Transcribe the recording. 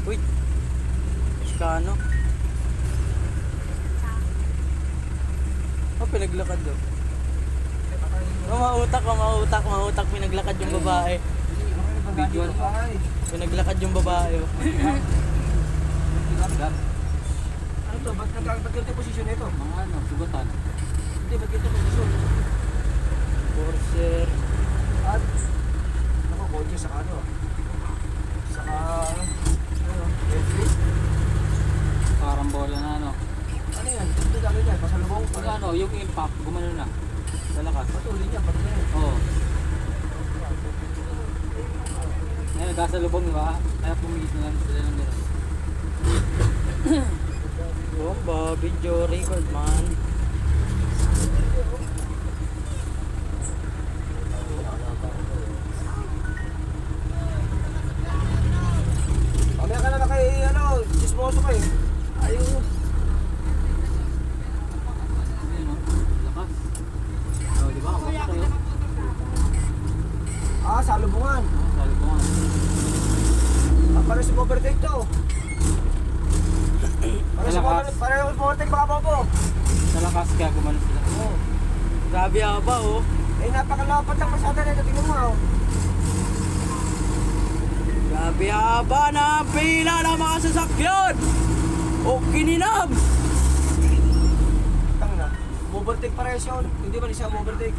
Uy, Iskano. Oh, pinaglakad daw. Mautak, pinaglakad yung babae. Video. Pinaglakad yung babae. Ano to? Ba't ganito posisyon nito? Mga ano, sugatan. Hindi, ba't ganito posisyon? Corsair. At, ako, kotse sa ano? Saka, ano, Netflix. Parang bola na ano. Ano yan? Ito gagawin yan, pasalubong. Pag ano, yung impact, gumano na. Sa lakas. Patuloy niya, pag ganyan. Oo. Ngayon, nagkasalubong, di ba? Kaya pumigit na lang sila ng gano'n. Bomba, video record man. Pamaya ka na kay, ano, chismoso ka eh. Ayaw. Ayun, no? Lakas. Oo, di ba? Kapag tayo. Ah, salubungan. Salubungan. Para si overtake to. Para si overtake baka po. Sa lakas, kaya gumano sila. Oo. Grabe ba oh. Eh, napakalapat ang pasada nito. Tingnan mo, oh. Grabe haba na ang pila ng mga sasakyan. O kininam. Tang na. Overtake para yun. Hindi ba siya overtake?